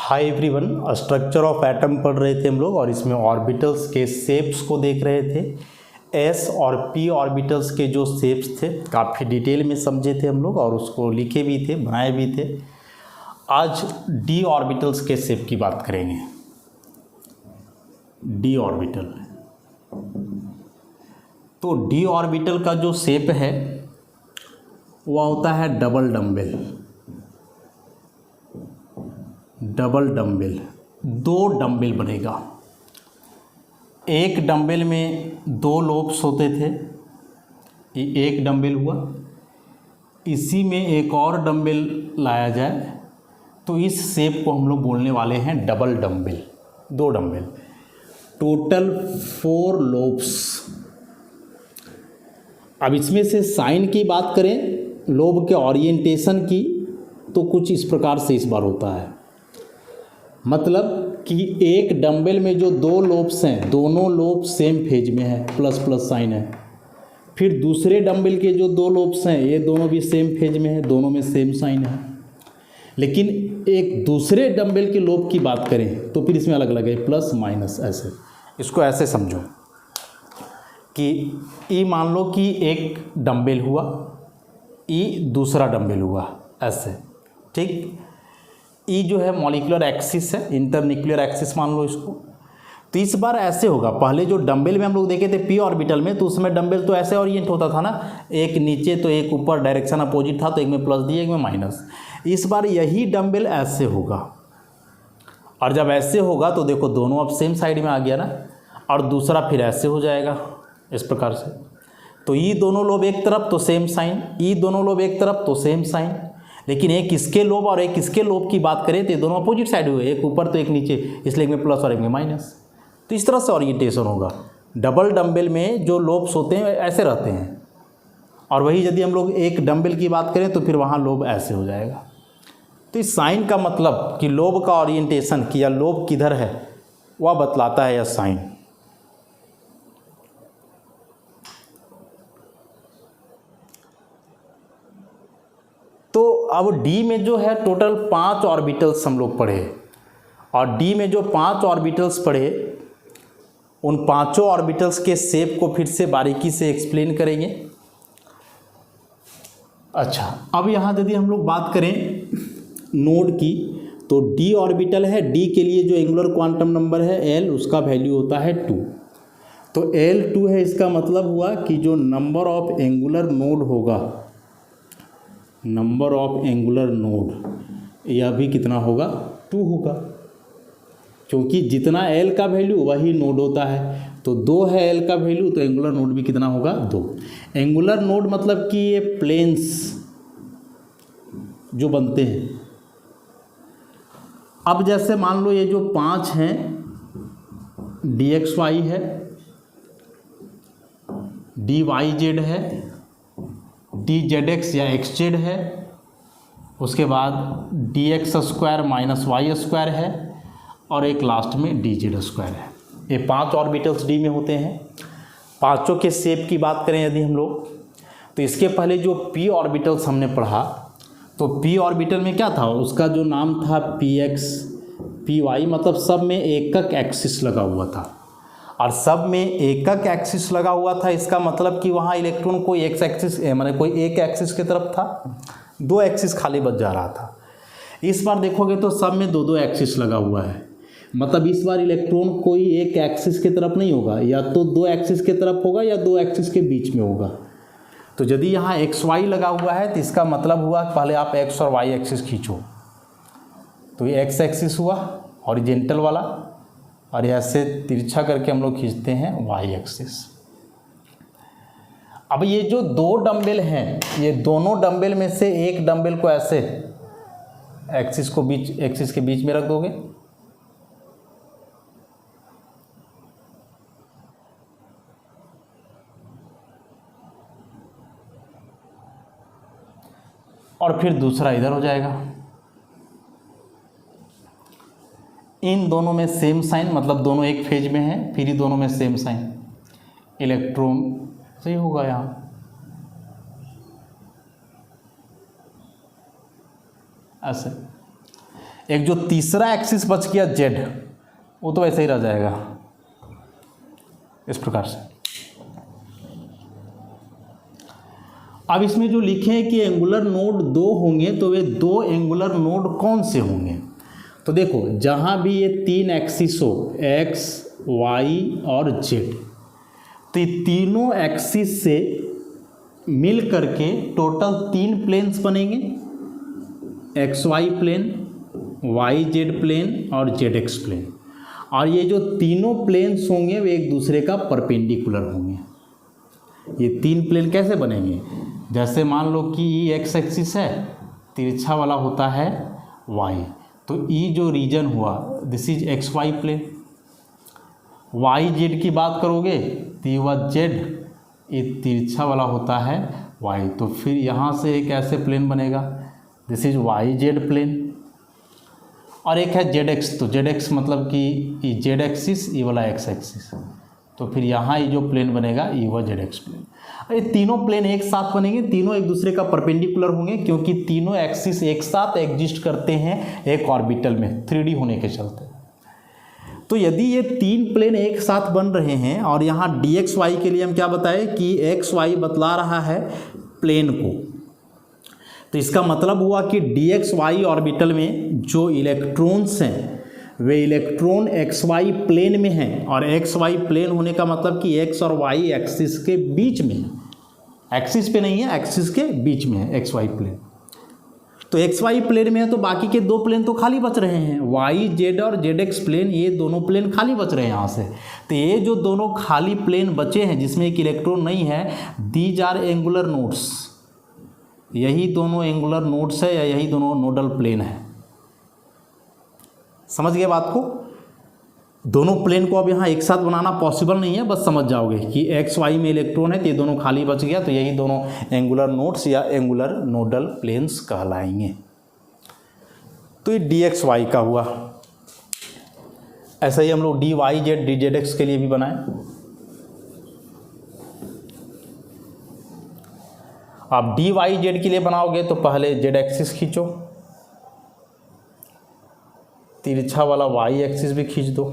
Hi everyone, structure of atom पढ़ रहे थे हम लोग और इसमें ऑर्बिटल्स के शेप्स को देख रहे थे। एस और पी ऑर्बिटल्स के जो शेप्स थे काफ़ी डिटेल में समझे थे हम लोग और उसको लिखे भी थे, बनाए भी थे। आज डी ऑर्बिटल्स के शेप की बात करेंगे। डी ऑर्बिटल, तो डी ऑर्बिटल का जो शेप है वह होता है डबल डम्बेल। डबल डम्बेल, दो डम्बेल बनेगा। एक डम्बेल में दो लोब्स होते थे, ये एक डम्बेल हुआ। इसी में एक और डम्बेल लाया जाए तो इस शेप को हम लोग बोलने वाले हैं डबल डम्बेल, दो डम्बेल। Total 4 lobes. अब इसमें से साइन की बात करें, लोब के ओरिएंटेशन की, तो कुछ इस प्रकार से इस बार होता है। मतलब कि एक डंबल में जो दो लोब्स हैं, दोनों लोब सेम फेज में है, प्लस प्लस साइन है। फिर दूसरे डंबल के जो दो लोब्स हैं ये दोनों भी सेम फेज में है, दोनों में सेम साइन है। लेकिन एक दूसरे डंबल के लोब की बात करें तो फिर इसमें अलग अलग है, प्लस माइनस। ऐसे इसको ऐसे समझो कि ई मान लो कि एक डंबल हुआ, ई दूसरा डंबल हुआ, ऐसे, ठीक। ई जो है मॉलिक्यूलर एक्सिस है, इंटरन्यूक्लियर एक्सिस मान लो इसको। तो इस बार ऐसे होगा, पहले जो डंबल में हम लोग देखे थे पी ऑर्बिटल में, तो उसमें डंबल तो ऐसे ओरिएंट होता था ना, एक नीचे तो एक ऊपर, डायरेक्शन अपोजिट था, तो एक में प्लस दिया एक में माइनस। इस बार यही डंबल ऐसे होगा, और जब ऐसे होगा तो देखो दोनों अब सेम साइड में आ गया ना, और दूसरा फिर ऐसे हो जाएगा इस प्रकार से। तो ई दोनों लोब एक तरफ तो सेम साइन, ई दोनों लोब एक तरफ तो सेम साइन। लेकिन एक इसके लोब और एक इसके लोब की बात करें तो दोनों अपोजिट साइड हुए, एक ऊपर तो एक नीचे, इसलिए एक में प्लस और एक में माइनस। तो इस तरह से ओरिएंटेशन होगा। डबल डंबल में जो लोब्स होते हैं ऐसे रहते हैं, और वही यदि हम लोग एक डंबल की बात करें तो फिर वहाँ लोब ऐसे हो जाएगा। तो इस साइन का मतलब कि लोब का ओरिएंटेशन कि या लोब किधर है वह बतलाता है यह साइन। तो अब डी में जो है टोटल 5 ऑर्बिटल्स हम लोग पढ़े, और डी में जो 5 ऑर्बिटल्स पढ़े उन पांचों ऑर्बिटल्स के शेप को फिर से बारीकी से एक्सप्लेन करेंगे। अच्छा, अब यहाँ यदि हम लोग बात करें नोड की, तो डी ऑर्बिटल है, डी के लिए जो एंगुलर क्वांटम नंबर है एल, उसका वैल्यू होता है 2। तो एल 2 है, इसका मतलब हुआ कि जो नंबर ऑफ एंगुलर नोड होगा, नंबर ऑफ एंगुलर नोड, यह भी कितना होगा, 2 होगा, क्योंकि जितना एल का वैल्यू वही नोड होता है। तो 2 है एल का वैल्यू, तो एंगुलर नोड भी कितना होगा, 2। एंगुलर नोड मतलब कि ये प्लेन्स जो बनते हैं। अब जैसे मान लो ये जो 5 हैं, डी एक्स वाई है, डी वाई जेड है, डी जेड एक्स या एक्स जेड है, उसके बाद D X square minus Y square है, और एक लास्ट में डी जेड स्क्वायर है। ये 5 ऑर्बिटल्स डी में होते हैं। पांचों के शेप की बात करें यदि हम लोग, तो इसके पहले जो पी ऑर्बिटल्स हमने पढ़ा, तो पी ऑर्बिटल में क्या था, उसका जो नाम था पी एक्स पी वाई, मतलब सब में एकक एक्सिस लगा हुआ था। और सब में एकक एक्सिस लगा हुआ था, इसका मतलब कि वहाँ इलेक्ट्रॉन कोई एक्स एक्सिस माने कोई एक एक्सिस की तरफ था, 2 एक्सिस खाली बच जा रहा था। इस बार देखोगे तो सब में 2-2 एक्सिस लगा हुआ है, मतलब इस बार इलेक्ट्रॉन कोई एक एक्सिस की तरफ नहीं होगा, या तो 2 एक्सिस की तरफ होगा या 2 एक्सिस के बीच में होगा। तो यदि यहाँ एक्स वाई लगा हुआ है तो इसका मतलब हुआ पहले आप एक्स और वाई एक्सिस खींचो, तो ये एक्स एक्सिस हुआ हॉरिजेंटल वाला, और ऐसे तिरछा करके हम लोग खींचते हैं वाई एक्सिस। अब ये जो 2 डंबल हैं, ये दोनों डंबल में से एक डंबल को ऐसे एक्सिस के बीच में रख दोगे, और फिर दूसरा इधर हो जाएगा। इन दोनों में सेम साइन, मतलब दोनों एक फेज में हैं, फिर ही दोनों में सेम साइन, इलेक्ट्रॉन सही होगा यहाँ ऐसे। एक जो तीसरा एक्सिस बच गया जेड, वो तो वैसे ही रह जाएगा इस प्रकार से। अब इसमें जो लिखे हैं कि एंगुलर नोड 2 होंगे, तो वे 2 एंगुलर नोड कौन से होंगे? तो देखो, जहाँ भी ये 3 एक्सिस हो, एक्स, वाई और जेड, तो ये तीनों एक्सिस से मिल करके टोटल 3 प्लेन्स बनेंगे, X Y plane, Y Z plane और जेड एक्स प्लेन। और ये जो तीनों प्लेन्स होंगे वे एक दूसरे का परपेंडिकुलर होंगे। ये 3 प्लेन कैसे बनेंगे? जैसे मान लो कि ई एक्स एक्सिस है, तिरछा वाला होता है वाई, तो ई जो रीजन हुआ this is X Y plane. Y Z की बात करोगे तो ये हुआ जेड, ये तिरछा वाला होता है वाई, तो फिर यहाँ से एक ऐसे प्लेन बनेगा, this is Y Z plane. और एक है जेड एक्स, तो जेड एक्स मतलब कि ये जेड एक्सिस, ये वाला एक्स एक्सिस, तो फिर यहाँ ये जो प्लेन बनेगा ये हुआ जेड एक्स प्लेन। ये तीनों प्लेन एक साथ बनेंगे, तीनों एक दूसरे का परपेंडिकुलर होंगे, क्योंकि तीनों एक्सिस एक साथ एग्जिस्ट करते हैं एक ऑर्बिटल में 3D होने के चलते। तो यदि ये 3 प्लेन एक साथ बन रहे हैं, और यहाँ डी एक्स वाई के लिए हम क्या बताए कि एक्स वाई बतला रहा है प्लेन को, तो इसका मतलब हुआ कि डी एक्स वाई ऑर्बिटल में जो इलेक्ट्रॉन्स हैं वे इलेक्ट्रॉन एक्स वाई प्लेन में हैं, और एक्स वाई प्लेन होने का मतलब कि एक्स और वाई एक्सिस के बीच में है, एक्सिस पे नहीं है, एक्सिस के बीच में है एक्स वाई प्लेन। तो एक्स वाई प्लेन में है तो बाकी के 2 प्लेन तो खाली बच रहे हैं, वाई जेड और जेड एक्स प्लेन, ये दोनों प्लेन खाली बच रहे हैं यहाँ से। तो ये जो दोनों खाली प्लेन बचे हैं जिसमें एक इलेक्ट्रॉन नहीं है, दीज आर एंगुलर नोड्स, यही दोनों एंगुलर नोड्स है या यही दोनों नोडल प्लेन है। समझ गए बात को? दोनों प्लेन को अब यहाँ एक साथ बनाना पॉसिबल नहीं है, बस समझ जाओगे कि एक्स वाई में इलेक्ट्रॉन है तो ये दोनों खाली बच गया, तो यही दोनों एंगुलर नोड्स या एंगुलर नोडल प्लेन्स कहलाएंगे। तो ये डी एक्स वाई का हुआ। ऐसा ही हम लोग D Y Z D Z X के लिए भी बनाए। आप डी वाई जेड के लिए बनाओगे तो पहले जेड एक्सिस खींचो, तिरछा वाला वाई एक्सिस भी खींच दो।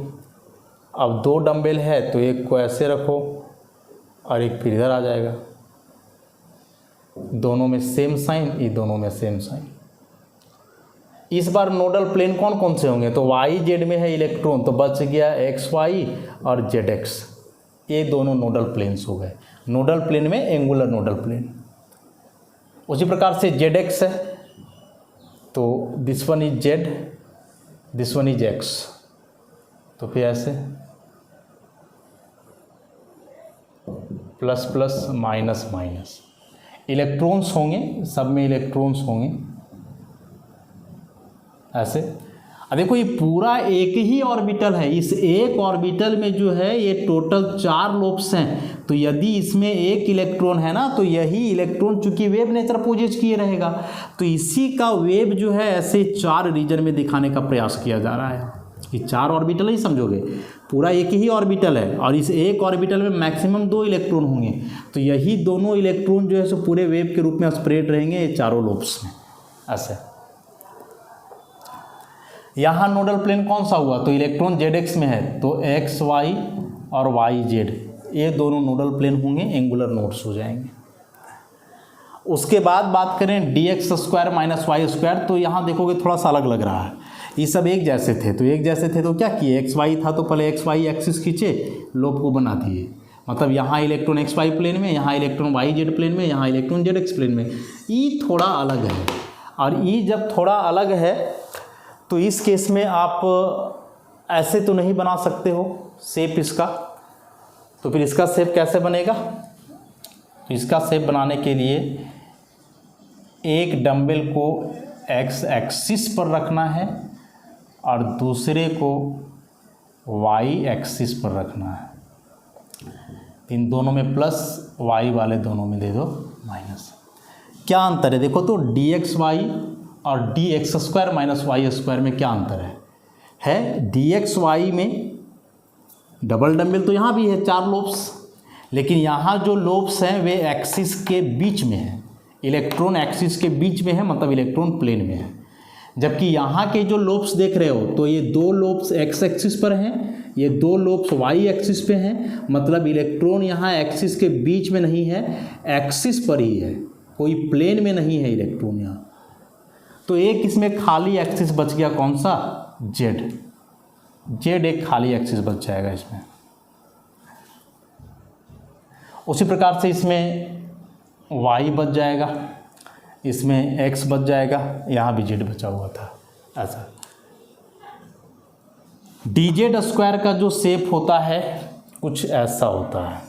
अब 2 डंबल है तो एक को ऐसे रखो और एक फिर इधर आ जाएगा, दोनों में सेम साइन, ये दोनों में सेम साइन। इस बार नोडल प्लेन कौन कौन से होंगे? तो वाई जेड में है इलेक्ट्रॉन, तो बच गया एक्स वाई और जेड एक्स, ये दोनों नोडल प्लेन्स हो गए। नोडल प्लेन में एंगुलर नोडल प्लेन। उसी प्रकार से जेड एक्स है तो this one is Z, this one is x, तो फिर ऐसे plus plus minus minus, electrons होंगे, सब में इलेक्ट्रॉन्स होंगे ऐसे। अब देखो ये पूरा एक ही ऑर्बिटल है, इस एक ऑर्बिटल में जो है ये टोटल 4 लोब्स हैं, तो यदि इसमें एक इलेक्ट्रॉन है ना, तो यही इलेक्ट्रॉन चूंकि वेव नेचर पोजेस किए रहेगा, तो इसी का वेव जो है ऐसे 4 रीजन में दिखाने का प्रयास किया जा रहा है। ये 4 ऑर्बिटल ही समझोगे, पूरा एक ही ऑर्बिटल है और इस एक ऑर्बिटल में मैक्सिमम 2 इलेक्ट्रॉन होंगे, तो यही दोनों इलेक्ट्रॉन जो है सो पूरे वेव के रूप में स्प्रेड रहेंगे ये चारों लोब्स में ऐसे। यहाँ नोडल प्लेन कौन सा हुआ? तो इलेक्ट्रॉन जेड एक्स में है तो एक्स वाई और वाई जेड, ये दोनों नोडल प्लेन होंगे, एंगुलर नोड्स हो जाएंगे। उसके बाद बात करें D X square minus Y square, तो यहाँ देखोगे थोड़ा सा अलग लग रहा है। ये सब एक जैसे थे, तो एक जैसे थे तो क्या किए, एक्स वाई था तो पहले एक्स वाई एक्सिस खींचे, लोब को बना दिए, मतलब यहाँ इलेक्ट्रॉन एक्स वाई प्लेन में, यहाँ इलेक्ट्रॉन वाई जेड प्लेन में, यहाँ इलेक्ट्रॉन जेड एक्स प्लेन में। ई थोड़ा अलग है, और ई जब थोड़ा अलग है तो इस केस में आप ऐसे तो नहीं बना सकते हो शेप इसका, तो फिर इसका शेप कैसे बनेगा? तो इसका शेप बनाने के लिए एक डंबल को एक्स एक्सिस पर रखना है और दूसरे को वाई एक्सिस पर रखना है। इन दोनों में प्लस, वाई वाले दोनों में दे दो माइनस। क्या अंतर है देखो तो, डी एक्स वाई और D X square minus Y square में क्या अंतर है डी एक्स वाई में डबल डंबल तो यहाँ भी है 4 लोब्स, लेकिन यहाँ जो लोब्स हैं वे एक्सिस के बीच में है, इलेक्ट्रॉन एक्सिस के बीच में है, मतलब इलेक्ट्रॉन प्लेन में है। जबकि यहाँ के जो लोब्स देख रहे हो तो ये दो लोब्स एक्स एक्सिस पर हैं, ये दो लोब्स वाई एक्सिस पे हैं, मतलब इलेक्ट्रॉन यहाँ एक्सिस के बीच में नहीं है, एक्सिस पर ही है, कोई प्लेन में नहीं है इलेक्ट्रॉन यहाँ। तो एक इसमें खाली एक्सिस बच गया, कौन सा? जेड। जेड एक खाली एक्सिस बच जाएगा इसमें। उसी प्रकार से इसमें वाई बच जाएगा, इसमें एक्स बच जाएगा, यहाँ भी जेड बचा हुआ था। ऐसा डी जेड स्क्वायर का जो शेप होता है कुछ ऐसा होता है।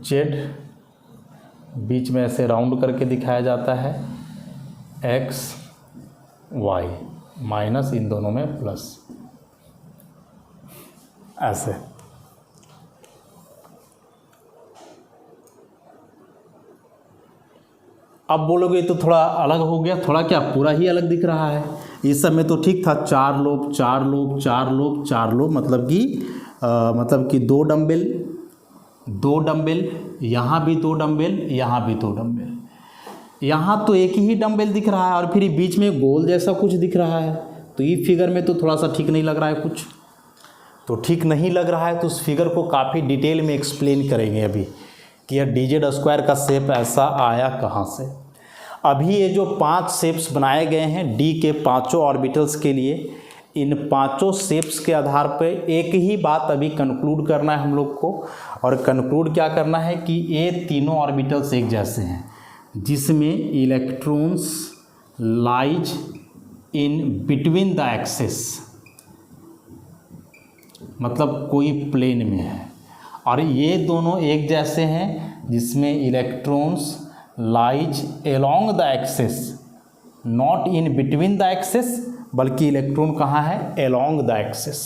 जेड बीच में ऐसे राउंड करके दिखाया जाता है, एक्स वाई माइनस इन दोनों में प्लस, ऐसे। अब बोलोगे तो थोड़ा अलग हो गया, थोड़ा क्या पूरा ही अलग दिख रहा है। इस सब में तो ठीक था, चार लोब चार लोब चार लोब चार लोब, मतलब कि दो डंबल, यहाँ भी दो डंबल, यहाँ भी दो डंबल। यहाँ तो एक ही डंबल दिख रहा है और फिर बीच में गोल जैसा कुछ दिख रहा है, तो ये फिगर में तो थोड़ा सा ठीक नहीं लग रहा है। कुछ तो ठीक नहीं लग रहा है, तो उस फिगर को काफ़ी डिटेल में एक्सप्लेन करेंगे अभी कि यह डी जेड स्क्वायर का शेप ऐसा आया कहाँ से। अभी ये जो 5 शेप्स बनाए गए हैं डी के पांचों ऑर्बिटल्स के लिए, इन पांचों शेप्स के आधार पर एक ही बात अभी कंक्लूड करना है हम लोग को। और कंक्लूड क्या करना है कि ये तीनों ऑर्बिटल्स एक जैसे हैं, जिसमें electrons lies in between the axis, मतलब कोई प्लेन में है। और ये दोनों एक जैसे हैं जिसमें electrons lies along the axis, not in between the axis, बल्कि इलेक्ट्रॉन कहाँ है? Along the axis.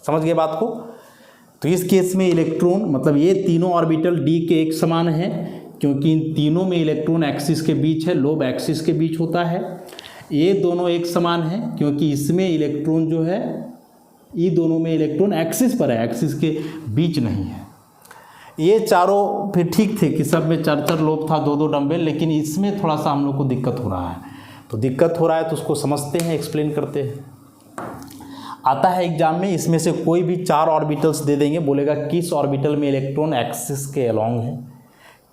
समझ गए बात को? तो इस केस में इलेक्ट्रॉन, मतलब ये तीनों ऑर्बिटल डी के एक समान हैं, क्योंकि इन तीनों में इलेक्ट्रॉन एक्सिस के बीच है, लोब एक्सिस के बीच होता है। ये दोनों एक समान हैं क्योंकि इसमें इलेक्ट्रॉन जो है, ये दोनों में इलेक्ट्रॉन एक्सिस पर है, एक्सिस के बीच नहीं है। ये चारों फिर ठीक थे कि सब में चार चार लोब था, दो दो डंबल, लेकिन इसमें थोड़ा सा हम लोग को दिक्कत हो रहा है। तो दिक्कत हो रहा है तो उसको समझते हैं, एक्सप्लेन करते हैं। आता है एग्जाम में, इसमें से कोई भी 4 ऑर्बिटल्स दे देंगे, बोलेगा किस ऑर्बिटल में इलेक्ट्रॉन एक्सिस के अलोंग है,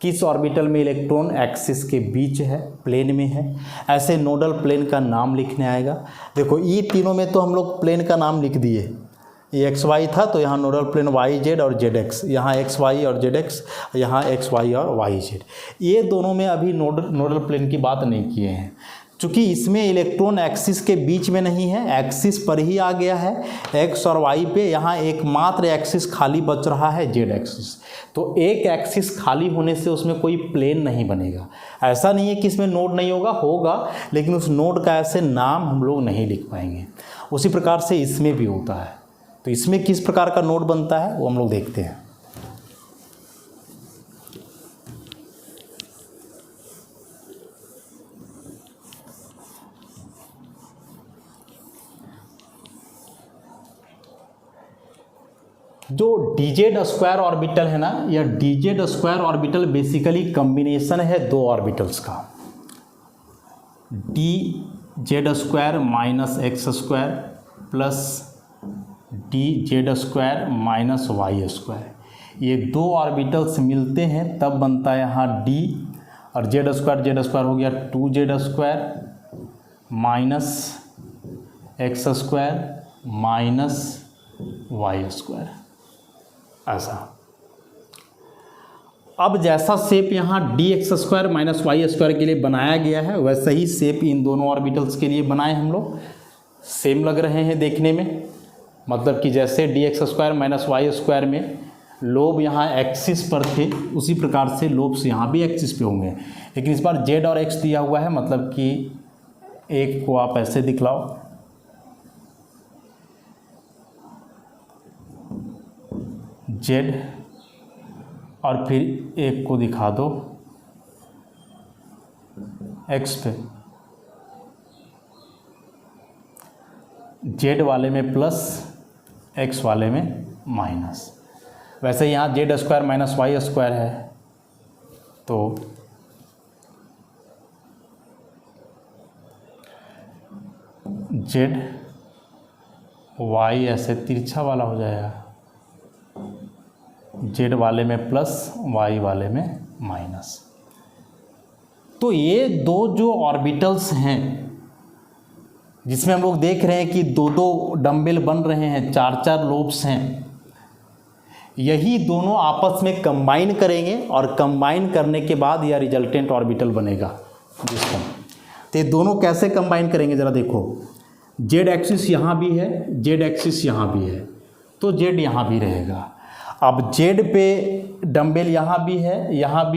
किस ऑर्बिटल में इलेक्ट्रॉन एक्सिस के बीच है, प्लेन में है। ऐसे नोडल प्लेन का नाम लिखने आएगा। देखो ये तीनों में तो हम लोग प्लेन का नाम लिख दिए, ये एक्स वाई था तो यहाँ नोडल प्लेन वाई जेड और जेड एक्स, यहाँ एक्स वाई और जेड एक्स, यहाँ एक्स वाई और वाई जेड। ये दोनों में अभी नोडल प्लेन की बात नहीं किए हैं, चूँकि इसमें इलेक्ट्रॉन एक्सिस के बीच में नहीं है, एक्सिस पर ही आ गया है एक्स और वाई पे। यहाँ एकमात्र एक्सिस खाली बच रहा है, जेड एक्सिस। तो एक एक्सिस खाली होने से उसमें कोई प्लेन नहीं बनेगा। ऐसा नहीं है कि इसमें नोड नहीं होगा, लेकिन उस नोड का ऐसे नाम हम लोग नहीं लिख पाएंगे। उसी प्रकार से इसमें भी होता है। तो इसमें किस प्रकार का नोड बनता है वो हम लोग देखते हैं। जो डी जेड स्क्वायर ऑर्बिटल है ना, यह D Z square orbital basically combination है दो ऑर्बिटल्स का, D Z square minus X square plus D Z square minus Y square. ये दो ऑर्बिटल्स मिलते हैं तब बनता है यहाँ डी, और जेड स्क्वायर हो गया 2z square minus X square minus Y square, ऐसा। अब जैसा शेप यहाँ D X square minus Y square के लिए बनाया गया है, वैसा ही शेप इन दोनों ऑर्बिटल्स के लिए बनाए हम लोग। सेम लग रहे हैं देखने में, मतलब कि जैसे D X square minus Y square में लोब यहाँ एक्सिस पर थे, उसी प्रकार से लोब्स यहाँ भी एक्सिस पे होंगे। लेकिन इस बार जेड और एक्स दिया हुआ है, मतलब कि एक को आप ऐसे दिखलाओ, जेड, और फिर एक को दिखा दो एक्स पे, जेड वाले में प्लस एक्स वाले में माइनस। वैसे यहाँ Z square minus Y square है, तो जेड वाई ऐसे तिरछा वाला हो जाएगा, जेड वाले में प्लस वाई वाले में माइनस। तो ये दो जो ऑर्बिटल्स हैं जिसमें हम लोग देख रहे हैं कि दो दो डंबल बन रहे हैं, चार चार लोब्स हैं, यही दोनों आपस में कंबाइन करेंगे और कंबाइन करने के बाद यह रिजल्टेंट ऑर्बिटल बनेगा जिसको। तो ये दोनों कैसे कंबाइन करेंगे ज़रा देखो, जेड एक्सिस यहाँ भी है, जेड एक्सिस यहाँ भी है, तो जेड यहाँ भी रहेगा। अब जेड पे डंबल यहाँ भी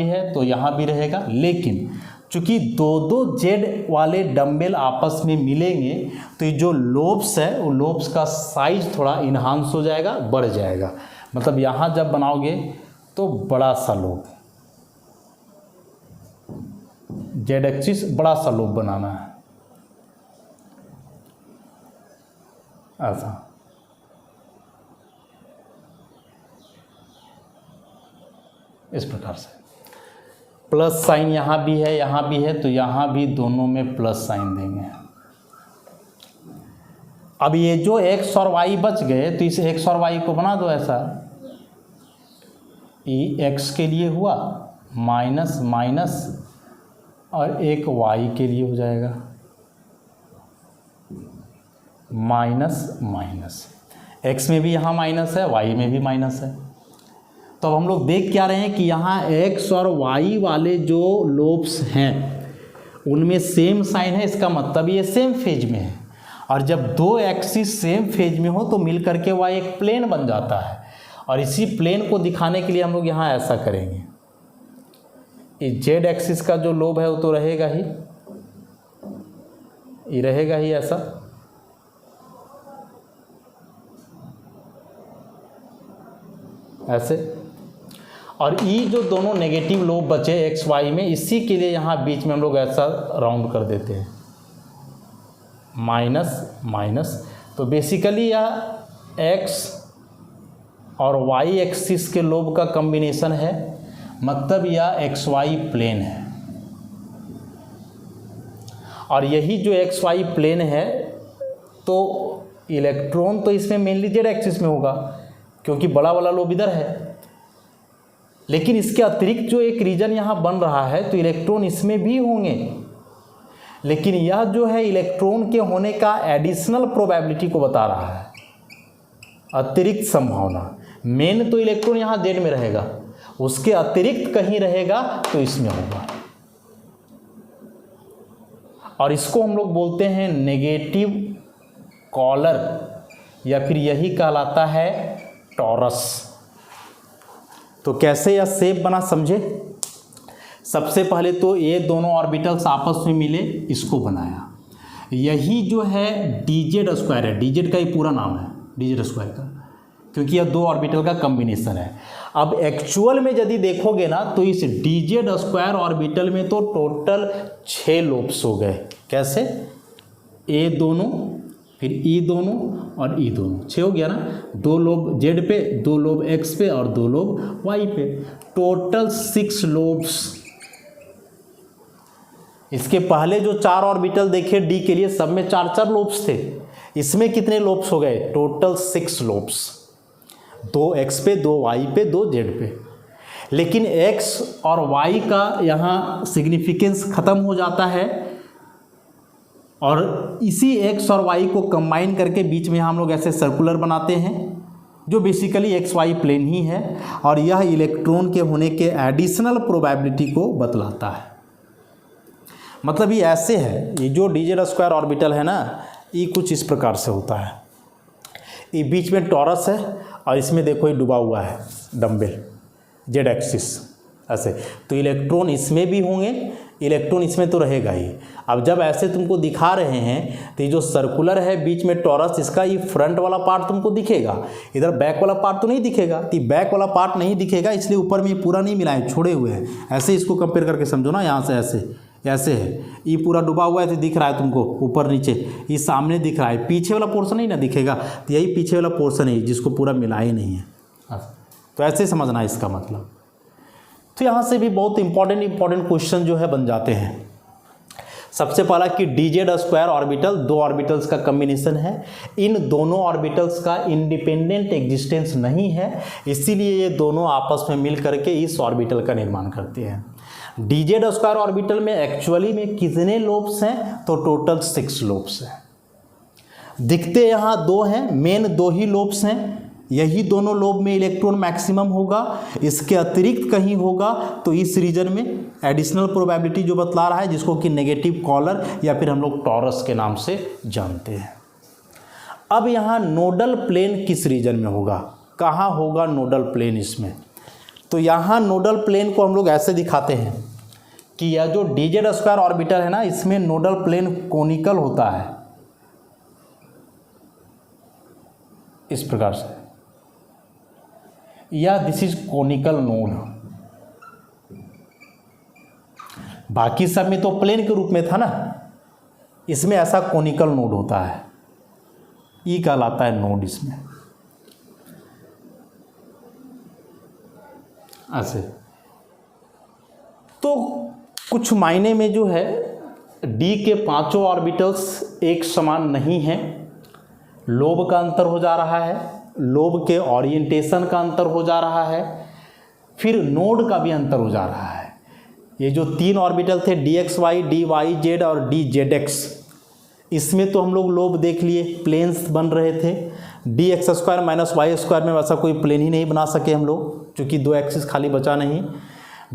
है तो यहाँ भी रहेगा, लेकिन चूँकि दो दो जेड वाले डंबल आपस में मिलेंगे तो ये जो लोब्स है वो लोब्स का साइज थोड़ा इन्हांस हो जाएगा, बढ़ जाएगा। मतलब यहाँ जब बनाओगे तो बड़ा सा लोब, जेड एक्सिस बड़ा सा लोब बनाना है ऐसा। इस प्रकार से प्लस साइन यहाँ भी है तो यहाँ भी दोनों में प्लस साइन देंगे। अब ये जो एक्स और वाई बच गए तो इस एक्स और वाई को बना दो ऐसा, ये एक्स के लिए हुआ माइनस माइनस और एक वाई के लिए हो जाएगा माइनस माइनस। एक्स में भी यहाँ माइनस है, वाई में भी माइनस है। तो अब हम लोग देख क्या रहे हैं कि यहाँ एक्स और वाई वाले जो लोब्स हैं उनमें सेम साइन है, इसका मतलब ये सेम फेज में है। और जब दो एक्सिस सेम फेज में हो तो मिल करके वह एक प्लेन बन जाता है। और इसी प्लेन को दिखाने के लिए हम लोग यहाँ ऐसा करेंगे, ये जेड एक्सिस का जो लोब है वो तो रहेगा ही, ये रहेगा ही ऐसा, ऐसे। और ई जो दोनों नेगेटिव लोब बचे एक्स वाई में, इसी के लिए यहाँ बीच में हम लोग ऐसा राउंड कर देते हैं माइनस माइनस। तो बेसिकली यह एक्स और वाई एक्सिस के लोब का कॉम्बिनेशन है, मतलब यह एक्स वाई प्लेन है। और यही जो एक्स वाई प्लेन है तो इलेक्ट्रॉन तो इसमें मेनली जेड एक्सिस में होगा क्योंकि बड़ा वाला लोब इधर है, लेकिन इसके अतिरिक्त जो एक रीजन यहाँ बन रहा है तो इलेक्ट्रॉन इसमें भी होंगे। लेकिन यह जो है इलेक्ट्रॉन के होने का एडिशनल प्रोबेबिलिटी को बता रहा है, अतिरिक्त संभावना। मेन तो इलेक्ट्रॉन यहाँ जेड में रहेगा, उसके अतिरिक्त कहीं रहेगा तो इसमें होगा। और इसको हम लोग बोलते हैं नेगेटिव कॉलर, या फिर यही कहलाता है टॉरस। तो कैसे यह शेप बना समझे। सबसे पहले तो ये दोनों ऑर्बिटल्स आपस में मिले, इसको बनाया। यही जो है dz स्क्वायर है, dz का ही पूरा नाम है dz स्क्वायर का, क्योंकि यह दो ऑर्बिटल का कॉम्बिनेशन है। अब एक्चुअल में यदि देखोगे ना तो इस dz स्क्वायर ऑर्बिटल में तो टोटल 6 लोब्स हो गए। कैसे, ए दोनों, फिर ई दोनों और ई दोनों, 6 हो गया ना। 2 लोब जेड पे, 2 लोब एक्स पे और 2 लोब वाई पे, टोटल 6 लोब्स। इसके पहले जो 4 ऑर्बिटल देखे डी के लिए, सब में 4-4 लोब्स थे। इसमें कितने लोब्स हो गए, टोटल 6 लोब्स, 2 एक्स पे, 2 वाई पे, 2 जेड पे। लेकिन एक्स और वाई का यहाँ सिग्निफिकेंस खत्म हो जाता है और इसी एक्स और वाई को कंबाइन करके बीच में हम लोग ऐसे सर्कुलर बनाते हैं जो बेसिकली एक्स वाई प्लेन ही है, और यह इलेक्ट्रॉन के होने के एडिशनल प्रोबेबिलिटी को बतलाता है। मतलब ये ऐसे है, ये जो dz स्क्वायर ऑर्बिटल है ना, ये कुछ इस प्रकार से होता है। ये बीच में टॉरस है और इसमें देखो ये डूबा हुआ है डंबल जेड एक्सिस ऐसे। तो इलेक्ट्रॉन इसमें भी होंगे, इलेक्ट्रॉन इसमें तो रहेगा ही। अब जब ऐसे तुमको दिखा रहे हैं तो ये जो सर्कुलर है बीच में टॉरस, इसका ये फ्रंट वाला पार्ट तुमको दिखेगा, इधर बैक वाला पार्ट तो नहीं दिखेगा। तो बैक वाला पार्ट नहीं दिखेगा, इसलिए ऊपर में ये पूरा नहीं मिला है, छोड़े हुए हैं। ऐसे इसको कंपेयर करके समझो ना, यहाँ से ऐसे ऐसे है, ये पूरा डूबा हुआ है तो दिख रहा है तुमको ऊपर नीचे, ये सामने दिख रहा है, पीछे वाला पोर्शन नहीं ना दिखेगा। तो यही पीछे वाला पोर्शन है जिसको पूरा मिला ही नहीं है। तो ऐसे समझना है इसका मतलब। तो यहाँ से भी बहुत इंपॉर्टेंट क्वेश्चन जो है बन जाते हैं। सबसे पहला कि dz² ऑर्बिटल दो ऑर्बिटल्स का कॉम्बिनेशन है, इन दोनों ऑर्बिटल्स का इंडिपेंडेंट एग्जिस्टेंस नहीं है, इसीलिए ये दोनों आपस में मिल करके इस ऑर्बिटल का निर्माण करते हैं। dz² ऑर्बिटल में एक्चुअली में कितने लोब्स हैं, तो टोटल 6 लोब्स हैं। दिखते यहाँ 2 हैं, मेन 2 ही लोब्स हैं, यही दोनों लोब में इलेक्ट्रॉन मैक्सिमम होगा, इसके अतिरिक्त कहीं होगा तो इस रीजन में एडिशनल प्रोबेबिलिटी जो बतला रहा है, जिसको कि नेगेटिव कॉलर या फिर हम लोग टॉरस के नाम से जानते हैं। अब यहाँ नोडल प्लेन किस रीजन में होगा, कहाँ होगा नोडल प्लेन इसमें, तो यहाँ नोडल प्लेन को हम लोग ऐसे दिखाते हैं कि यह जो dz² ऑर्बिटल है ना, इसमें नोडल प्लेन कोनिकल होता है इस प्रकार से, या दिस इज कोनिकल नोड। बाकी सब में तो प्लेन के रूप में था ना, इसमें ऐसा कोनिकल नोड होता है, ई कहलाता है नोड इसमें ऐसे। तो कुछ मायने में जो है डी के 5 ऑर्बिटल्स एक समान नहीं हैं, लोब का अंतर हो जा रहा है, लोब के ओरिएंटेशन का अंतर हो जा रहा है, फिर नोड का भी अंतर हो जा रहा है। ये जो 3 ऑर्बिटल थे dxy, dyz और dzx, इसमें तो हम लोग लोब देख लिए, प्लेन्स बन रहे थे। dx² - y² में वैसा कोई प्लेन ही नहीं बना सके हम लोग, क्योंकि 2 एक्सिस खाली बचा नहीं।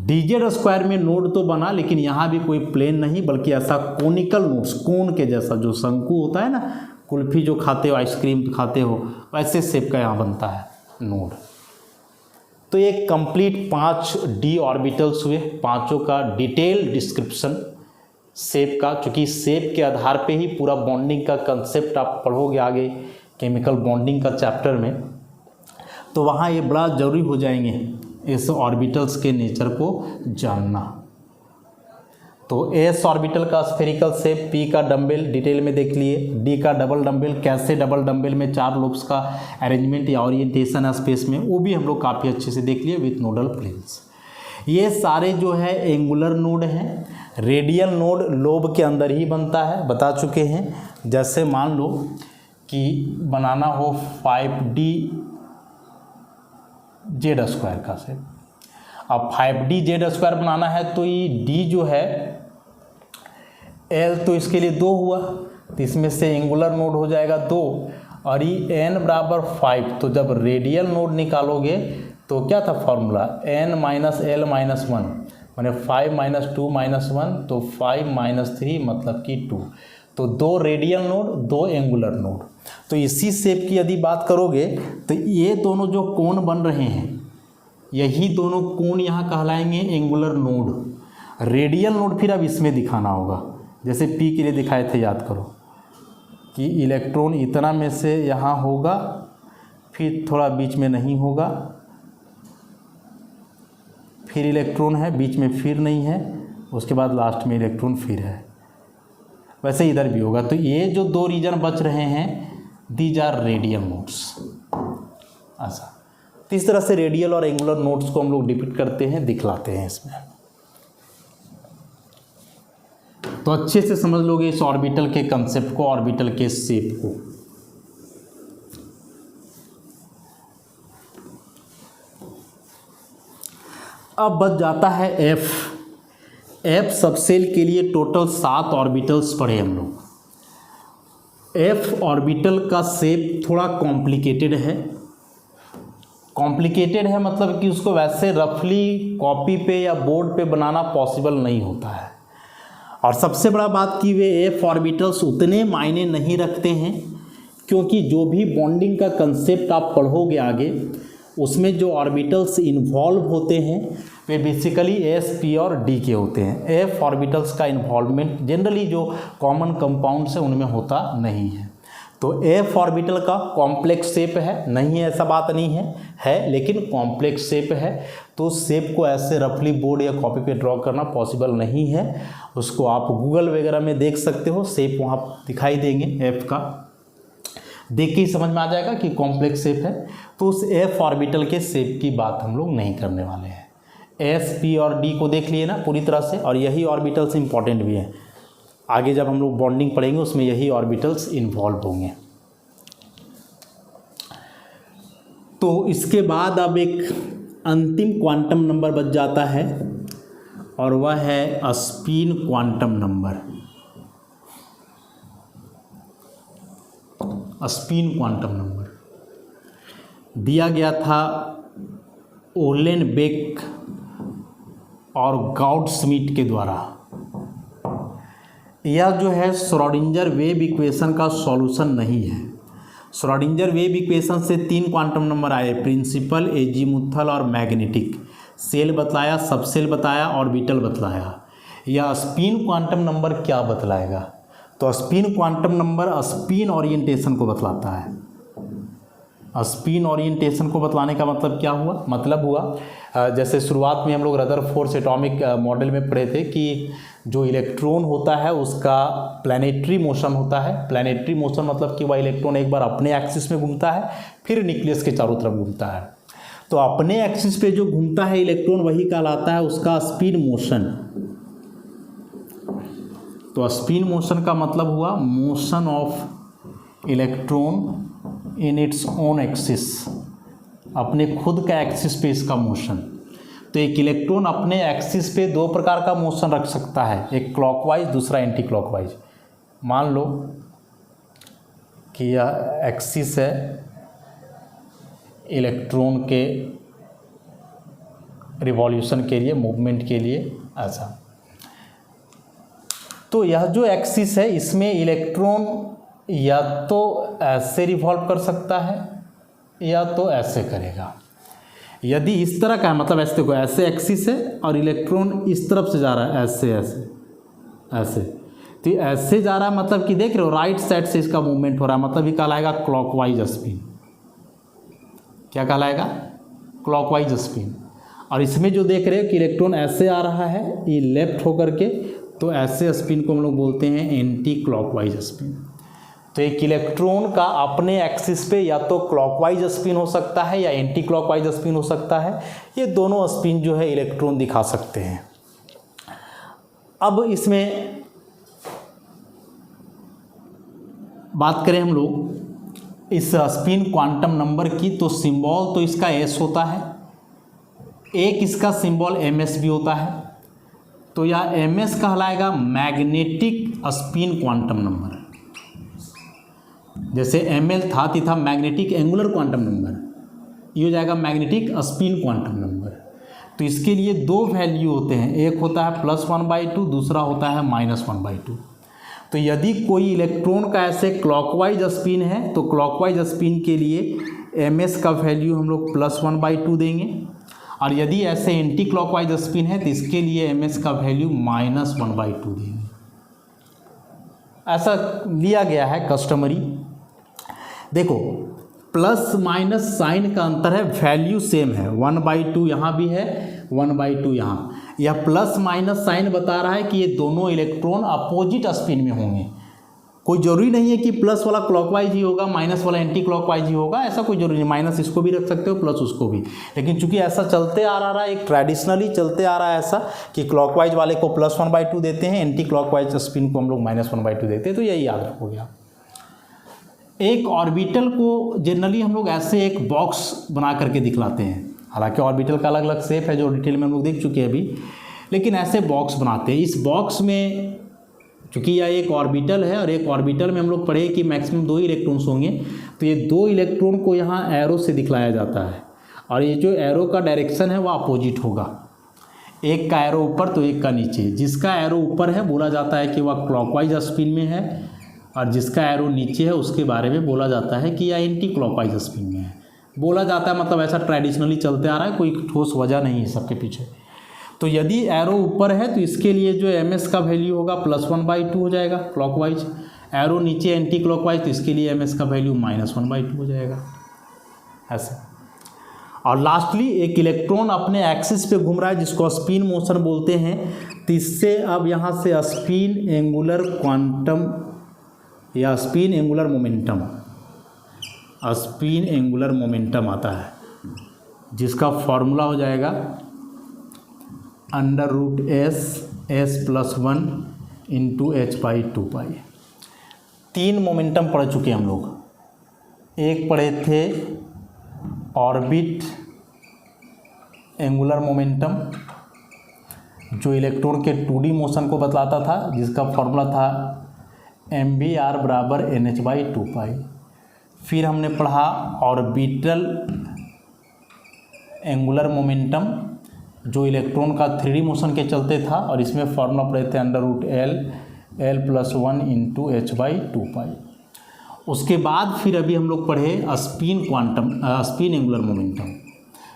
dz² में नोड तो बना, लेकिन यहाँ भी कोई प्लेन नहीं, बल्कि ऐसा कोनिकल नोड्स, कोन के जैसा जो शंकु होता है ना, कुल्फी जो खाते हो, आइसक्रीम खाते हो, वैसे शेप का यहाँ बनता है नोड। तो ये कंप्लीट 5 डी ऑर्बिटल्स हुए, पांचों का डिटेल डिस्क्रिप्शन शेप का, चूँकि शेप के आधार पे ही पूरा बॉन्डिंग का कंसेप्ट आप पढ़ोगे आगे केमिकल बॉन्डिंग का चैप्टर में, तो वहाँ ये बड़ा ज़रूरी हो जाएंगे इस ऑर्बिटल्स के नेचर को जानना। तो एस ऑर्बिटल का स्फेरिकल शेप, पी का डंबल डिटेल में देख लिए, डी का डबल डंबल, कैसे डबल डंबल में 4 लोब्स का अरेंजमेंट या ओरिएंटेशन है स्पेस में, वो भी हम लोग काफ़ी अच्छे से देख लिए विथ नोडल प्लेन्स। ये सारे जो है एंगुलर नोड हैं। रेडियल नोड लोब के अंदर ही बनता है, बता चुके हैं। जैसे मान लो कि बनाना हो 5dz² का शेप, अब 5dz² बनाना है तो ये d जो है L तो इसके लिए 2 हुआ, तो इसमें से एंगुलर नोड हो जाएगा 2, और ये n बराबर 5, तो जब रेडियल नोड निकालोगे तो क्या था फॉर्मूला, n - l - 1, माने 5 - 2 - 1, तो 5 - 3 मतलब कि 2, तो 2 रेडियल नोड 2 एंगुलर नोड। तो इसी शेप की यदि बात करोगे तो ये दोनों जो कोण बन रहे हैं, यही दोनों कोण यहाँ कहलाएंगे एंगुलर नोड। रेडियल नोड फिर अब इसमें दिखाना होगा, जैसे पी के लिए दिखाए थे, याद करो कि इलेक्ट्रॉन इतना में से यहाँ होगा, फिर थोड़ा बीच में नहीं होगा, फिर इलेक्ट्रॉन है बीच में, फिर नहीं है, उसके बाद लास्ट में इलेक्ट्रॉन फिर है, वैसे इधर भी होगा। तो ये जो 2 रीजन बच रहे हैं, दीज आर रेडियल नोड्स। ऐसा तो इस तरह से रेडियल और एंगुलर नोड्स को हम लोग डिपिक्ट करते हैं, दिखलाते हैं इसमें। तो अच्छे से समझ लोगे इस ऑर्बिटल के कंसेप्ट को, ऑर्बिटल के शेप को। अब बच जाता है एफ सबसेल के लिए टोटल 7 ऑर्बिटल्स पढ़े हम लोग। एफ ऑर्बिटल का शेप थोड़ा कॉम्प्लिकेटेड है, मतलब कि उसको वैसे रफली कॉपी पे या बोर्ड पे बनाना पॉसिबल नहीं होता है। और सबसे बड़ा बात कि वे एफ ऑर्बिटल्स उतने मायने नहीं रखते हैं, क्योंकि जो भी बॉन्डिंग का कंसेप्ट आप पढ़ोगे आगे, उसमें जो ऑर्बिटल्स इन्वॉल्व होते हैं वे बेसिकली एस, पी और डी के होते हैं। एफ ऑर्बिटल्स का इन्वॉल्वमेंट जनरली जो कॉमन कंपाउंड्स है उनमें होता नहीं है। तो एफ ऑर्बिटल का कॉम्प्लेक्स शेप है, नहीं है ऐसा बात नहीं है, लेकिन कॉम्प्लेक्स शेप है, तो शेप को ऐसे रफली बोर्ड या कॉपी पे ड्रॉ करना पॉसिबल नहीं है। उसको आप गूगल वगैरह में देख सकते हो, शेप वहाँ दिखाई देंगे एफ का, देख के ही समझ में आ जाएगा कि कॉम्प्लेक्स शेप है। तो उस एफ ऑर्बिटल के शेप की बात हम लोग नहीं करने वाले हैं। एस, पी और डी को देख लिए ना पूरी तरह से, और यही ऑर्बिटल्स इंपॉर्टेंट भी हैं। आगे जब हम लोग बॉन्डिंग पढ़ेंगे उसमें यही ऑर्बिटल्स इन्वॉल्व होंगे। तो इसके बाद अब एक अंतिम क्वांटम नंबर बच जाता है और वह है spin quantum number. Spin quantum number दिया गया था ओलेनबेक और गाउडस्मिट के द्वारा। यह जो है श्रोडिंगर वेव इक्वेशन का सॉल्यूशन नहीं है। श्रोडिंगर वेव इक्वेशन से 3 क्वांटम नंबर आए, प्रिंसिपल, एजीमुथल और मैग्नेटिक। सेल बतलाया, सबसेल बताया, ऑर्बिटल बतलाया। यह स्पिन क्वांटम नंबर क्या बतलाएगा? तो spin quantum number spin orientation को बतलाता है। स्पिन ओरिएंटेशन को बतलाने का मतलब क्या हुआ? मतलब हुआ जैसे शुरुआत में हम लोग रदरफोर्ड एटॉमिक मॉडल में पढ़े थे कि जो इलेक्ट्रॉन होता है उसका प्लैनेटरी मोशन होता है। प्लैनेटरी मोशन मतलब कि वह इलेक्ट्रॉन एक बार अपने एक्सिस में घूमता है, फिर न्यूक्लियस के चारों तरफ घूमता है। तो अपने एक्सिस पे जो घूमता है इलेक्ट्रॉन वही कहलाता है उसका स्पिन मोशन। तो स्पिन मोशन का मतलब हुआ motion of electron in its own axis, अपने खुद का एक्सिस पे इसका मोशन। तो एक इलेक्ट्रॉन अपने एक्सिस पे 2 प्रकार का मोशन रख सकता है, एक क्लॉकवाइज, दूसरा एंटी क्लॉकवाइज। मान लो कि यह एक्सिस है इलेक्ट्रॉन के रिवॉल्यूशन के लिए, मूवमेंट के लिए, ऐसा। तो यह जो एक्सिस है इसमें इलेक्ट्रॉन या तो ऐसे रिवॉल्व कर सकता है या तो ऐसे करेगा। यदि इस तरह का है, मतलब ऐसे देखो, ऐसे एक्सिस है और इलेक्ट्रॉन इस तरफ से जा रहा है, ऐसे ऐसे ऐसे। तो ऐसे जा रहा है मतलब कि देख रहे हो राइट साइड से इसका मूवमेंट हो रहा है, मतलब ये कहलाएगा क्लॉकवाइज स्पिन। क्या कहलाएगा? Clockwise spin. और इसमें जो देख रहे हो कि इलेक्ट्रॉन ऐसे आ रहा है, ये लेफ्ट होकर के, तो ऐसे स्पिन को हम लोग बोलते हैं एंटी क्लॉकवाइज स्पिन। तो एक इलेक्ट्रॉन का अपने एक्सिस पे या तो क्लॉकवाइज स्पिन हो सकता है या एंटी क्लॉकवाइज स्पिन हो सकता है। ये दोनों स्पिन जो है इलेक्ट्रॉन दिखा सकते हैं। अब इसमें बात करें हम लोग इस स्पिन क्वांटम नंबर की, तो सिंबल तो इसका एस होता है, एक इसका सिंबल एमएस भी होता है। तो यह एमएस कहलाएगा मैग्नेटिक स्पिन क्वांटम नंबर। जैसे एमएल था मैग्नेटिक एंगुलर क्वांटम नंबर, ये हो जाएगा मैग्नेटिक स्पिन क्वांटम नंबर। तो इसके लिए 2 वैल्यू होते हैं, एक होता है +1/2, दूसरा होता है -1/2। तो यदि कोई इलेक्ट्रॉन का ऐसे क्लॉकवाइज स्पिन है तो क्लॉकवाइज स्पिन के लिए एमएस का वैल्यू हम लोग +1/2 देंगे, और यदि ऐसे एंटी क्लॉकवाइज स्पिन है तो इसके लिए एमएस का वैल्यू -1/2 देंगे। ऐसा लिया गया है कस्टमरी। देखो प्लस माइनस साइन का अंतर है, वैल्यू सेम है, 1/2 यहाँ भी है, 1/2 यहाँ। यह प्लस माइनस साइन बता रहा है कि ये दोनों इलेक्ट्रॉन अपोजिट स्पिन में होंगे। कोई ज़रूरी नहीं है कि प्लस वाला क्लॉकवाइज ही होगा, माइनस वाला एंटी क्लॉकवाइज ही होगा, ऐसा कोई ज़रूरी नहीं। माइनस इसको भी रख सकते हो, प्लस उसको भी। लेकिन चूंकि ऐसा चलते आ रहा है, एक ट्रेडिशनली चलते आ रहा है ऐसा कि क्लॉकवाइज वाले को +1/2 देते हैं, एंटी क्लॉकवाइज स्पिन को हम लोग -1/2 देते हैं। तो यही याद रखोगे आप। एक ऑर्बिटल को जनरली हम लोग ऐसे एक बॉक्स बना करके दिखलाते हैं, हालांकि ऑर्बिटल का अलग अलग शेप है जो डिटेल में हम लोग देख चुके हैं अभी, लेकिन ऐसे बॉक्स बनाते हैं। इस बॉक्स में चूँकि यह एक ऑर्बिटल है और एक ऑर्बिटल में हम लोग पढ़े कि मैक्सिमम 2 इलेक्ट्रॉन्स होंगे, तो ये 2 इलेक्ट्रॉन को यहाँ एरो से दिखलाया जाता है, और ये जो एरो का डायरेक्शन है वह अपोजिट होगा। एक का एरो ऊपर तो एक का नीचे। जिसका एरो ऊपर है बोला जाता है कि वह क्लॉकवाइज स्पिन में है, और जिसका एरो नीचे है उसके बारे में बोला जाता है कि यह एंटी क्लॉकवाइज स्पिन में है। बोला जाता है मतलब ऐसा ट्रेडिशनली चलते आ रहा है, कोई ठोस वजह नहीं है सबके पीछे। तो यदि एरो ऊपर है तो इसके लिए जो एमएस का वैल्यू होगा +1/2 हो जाएगा क्लॉकवाइज। एरो नीचे एंटी क्लॉकवाइज तो इसके लिए एमएस का वैल्यू -1/2 हो जाएगा, ऐसा। और लास्टली एक इलेक्ट्रॉन अपने एक्सिस पे घूम रहा है जिसको स्पिन मोशन बोलते हैं, तो इससे अब यहाँ से स्पिन एंगुलर क्वांटम या spin angular momentum, spin angular momentum आता है, जिसका फॉर्मूला हो जाएगा under root S plus 1 into h/2π। 3 momentum पढ़ चुके हम लोग। एक पढ़े थे ऑर्बिट एंगुलर मोमेंटम जो इलेक्ट्रॉन के 2D मोशन को बतलाता था, जिसका फॉर्मूला था mvr बराबर nh/2π। फिर हमने पढ़ा ऑर्बिटल एंगुलर मोमेंटम जो इलेक्ट्रॉन का 3D मोशन के चलते था, और इसमें फॉर्मूला पढ़े थे under root l plus 1 into h/2π। उसके बाद फिर अभी हम लोग पढ़े स्पिन एंगुलर मोमेंटम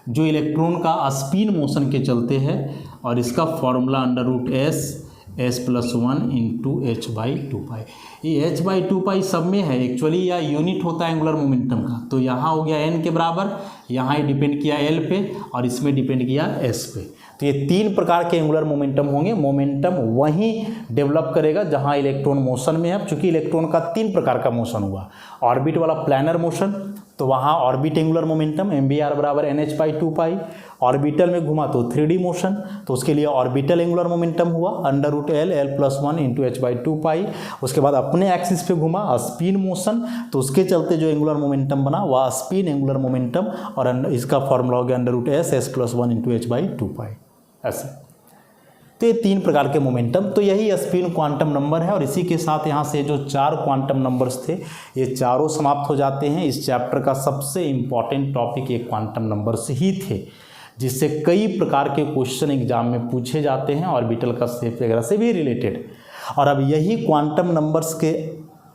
जो इलेक्ट्रॉन का स्पिन मोशन के चलते हैं, और इसका formula under root S plus 1 into h/2π। ये h/2π सब में है एक्चुअली, या यूनिट होता है एंगुलर मोमेंटम का। तो यहाँ हो गया n के बराबर, यहाँ ये डिपेंड किया l पे, और इसमें डिपेंड किया s पे। तो ये 3 प्रकार के एंगुलर मोमेंटम होंगे। मोमेंटम वहीं डेवलप करेगा जहाँ इलेक्ट्रॉन मोशन में है। अब चूंकि इलेक्ट्रॉन का 3 प्रकार का मोशन हुआ, ऑर्बिट वाला प्लानर मोशन, तो वहाँ ऑर्बिट एंगुलर मोमेंटम mvr बराबर nh/2π। ऑर्बिटल में घुमा तो 3D मोशन, तो उसके लिए ऑर्बिटल एंगुलर मोमेंटम हुआ under root l plus 1 into h/2π। उसके बाद अपने एक्सिस पे घुमा स्पिन मोशन, तो उसके चलते जो एंगुलर मोमेंटम बना वह स्पिन एंगुलर मोमेंटम, और इसका फॉर्मूला हो गया under root S plus 1 into h/2π। ऐसे तो ये 3 प्रकार के मोमेंटम। तो यही स्पिन क्वांटम नंबर है, और इसी के साथ यहाँ से जो 4 क्वांटम नंबर्स थे ये चारों समाप्त हो जाते हैं। इस चैप्टर का सबसे इम्पॉर्टेंट टॉपिक ये क्वांटम नंबर्स ही थे, जिससे कई प्रकार के क्वेश्चन एग्जाम में पूछे जाते हैं, ऑर्बिटल का शेप वगैरह से भी रिलेटेड। और अब यही क्वांटम नंबर्स के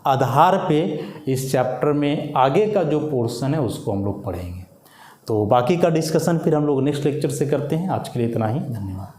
आधार पे इस चैप्टर में आगे का जो पोर्शन है उसको हम लोग पढ़ेंगे। तो बाकी का डिस्कशन फिर हम लोग नेक्स्ट लेक्चर से करते हैं। आज के लिए इतना ही, धन्यवाद।